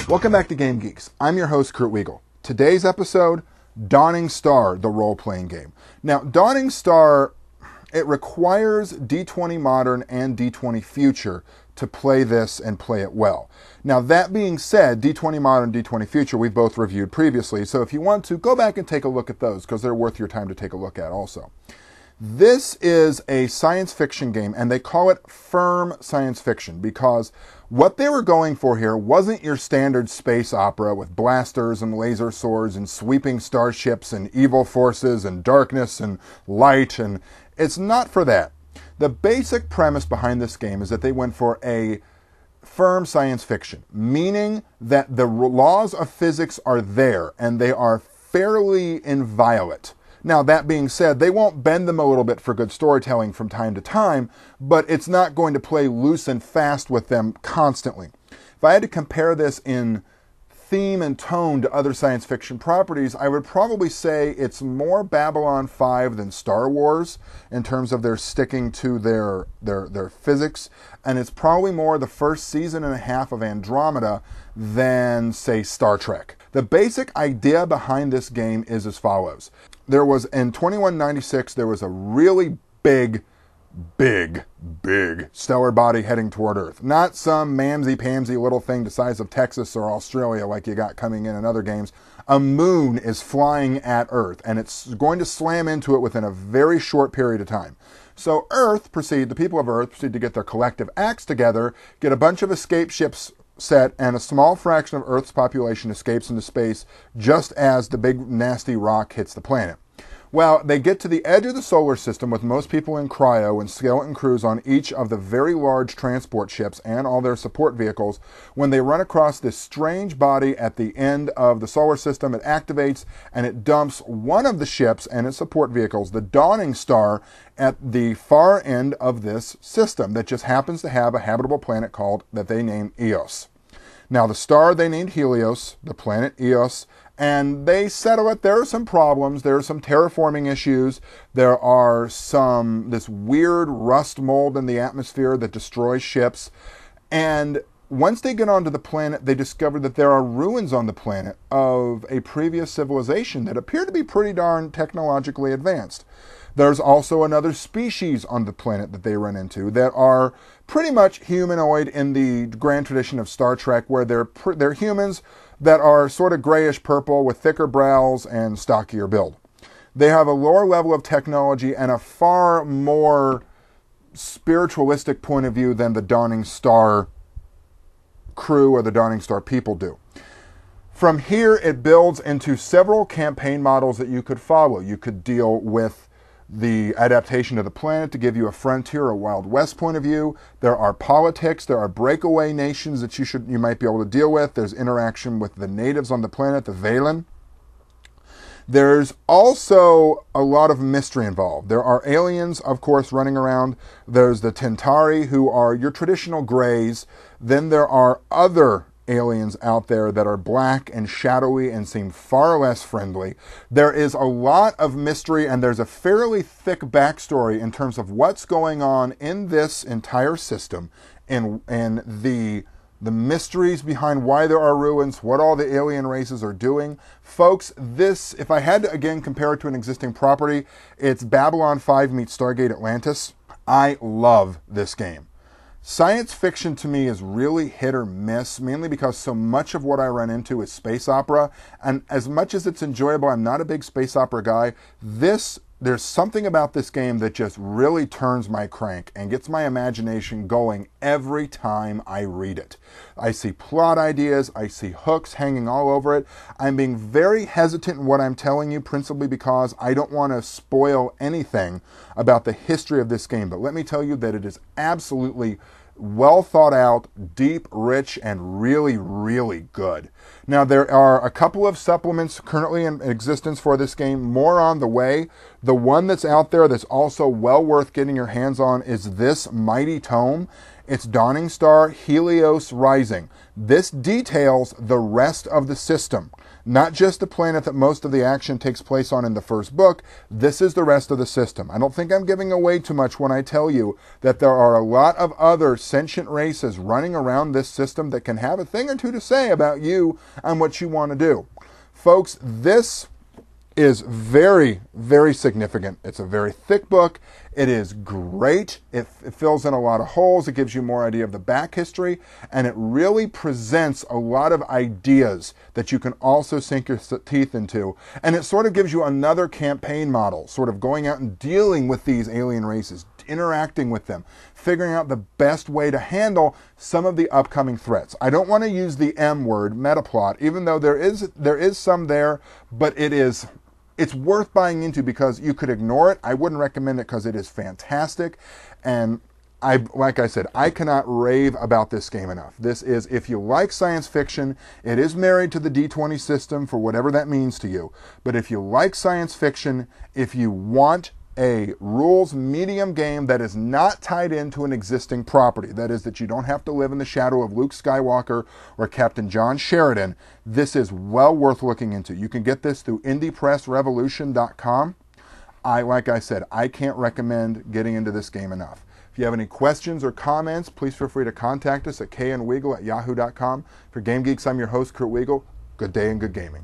Welcome back to Game Geeks. I'm your host, Kurt Wiegel. Today's episode, Dawning Star, the role-playing game. Now, Dawning Star, it requires D20 Modern and D20 Future to play this and play it well. Now, that being said, D20 Modern, D20 Future, we've both reviewed previously, so if you want to, go back and take a look at those, because they're worth your time to take a look at also. This is a science fiction game, and they call it firm science fiction because what they were going for here wasn't your standard space opera with blasters and laser swords and sweeping starships and evil forces and darkness and light, and it's not for that. The basic premise behind this game is that they went for a firm science fiction, meaning that the laws of physics are there and they are fairly inviolate. Now, that being said, they won't bend them a little bit for good storytelling from time to time, but it's not going to play loose and fast with them constantly. If I had to compare this in theme and tone to other science fiction properties, I would probably say it's more Babylon 5 than Star Wars in terms of their sticking to their physics, and it's probably more the first season and a half of Andromeda than, say, Star Trek. The basic idea behind this game is as follows. There was, in 2196, there was a really big stellar body heading toward Earth. Not some mamsy-pamsy little thing the size of Texas or Australia like you got coming in other games. A moon is flying at Earth, and it's going to slam into it within a very short period of time. So the people of Earth proceed to get their collective acts together, get a bunch of escape ships set, and a small fraction of Earth's population escapes into space just as the big nasty rock hits the planet. Well, they get to the edge of the solar system with most people in cryo and skeleton crews on each of the very large transport ships and all their support vehicles. When they run across this strange body at the end of the solar system, it activates and it dumps one of the ships and its support vehicles, the Dawning Star, at the far end of this system that just happens to have a habitable planet that they named Eos. Now, the star they named Helios, the planet Eos, and they settle it. There are some problems. There are some terraforming issues. There are this weird rust mold in the atmosphere that destroys ships. And once they get onto the planet, they discover that there are ruins on the planet of a previous civilization that appear to be pretty darn technologically advanced. There's also another species on the planet that they run into that are pretty much humanoid in the grand tradition of Star Trek, where they're humans that are sort of grayish purple with thicker brows and stockier build. They have a lower level of technology and a far more spiritualistic point of view than the Dawning Star crew or the Dawning Star people do. From here, it builds into several campaign models that you could follow. You could deal with the adaptation to the planet to give you a frontier or Wild West point of view. There are politics, there are breakaway nations that you might be able to deal with. There's interaction with the natives on the planet, the Valen. There's also a lot of mystery involved. There are aliens, of course, running around. There's the Tentari, who are your traditional grays. Then there are other aliens out there that are black and shadowy and seem far less friendly. There is a lot of mystery, and there's a fairly thick backstory in terms of what's going on in this entire system and the mysteries behind why there are ruins, what all the alien races are doing. Folks, this, if I had to again compare it to an existing property, it's Babylon 5 meets Stargate Atlantis. I love this game. Science fiction to me is really hit or miss, mainly because so much of what I run into is space opera, and as much as it's enjoyable, I'm not a big space opera guy. There's something about this game that just really turns my crank and gets my imagination going every time I read it. I see plot ideas, I see hooks hanging all over it. I'm being very hesitant in what I'm telling you, principally because I don't want to spoil anything about the history of this game. But let me tell you that it is absolutely well thought out, deep, rich, and really, really good. Now, there are a couple of supplements currently in existence for this game, more on the way. The one that's out there that's also well worth getting your hands on is this mighty tome. It's Dawning Star Helios Rising. This details the rest of the system. Not just the planet that most of the action takes place on in the first book, this is the rest of the system. I don't think I'm giving away too much when I tell you that there are a lot of other sentient races running around this system that can have a thing or two to say about you and what you want to do. Folks, this is very, very significant. It's a very thick book. It is great. It fills in a lot of holes. It gives you more idea of the back history, and it really presents a lot of ideas that you can also sink your teeth into. And it sort of gives you another campaign model, sort of going out and dealing with these alien races, interacting with them, figuring out the best way to handle some of the upcoming threats. I don't want to use the M word, metaplot, even though there is some there, but it's worth buying into because you could ignore it. I wouldn't recommend it because it is fantastic. And like I said, I cannot rave about this game enough. This is, if you like science fiction, it is married to the D20 system for whatever that means to you. But if you like science fiction, if you want a rules medium game that is not tied into an existing property, that is, that you don't have to live in the shadow of Luke Skywalker or Captain John Sheridan, this is well worth looking into. You can get this through indiepressrevolution.com. Like I said, I can't recommend getting into this game enough. If you have any questions or comments, please feel free to contact us at knwiegel@yahoo.com. For Game Geeks, I'm your host, Kurt Wiegel. Good day and good gaming.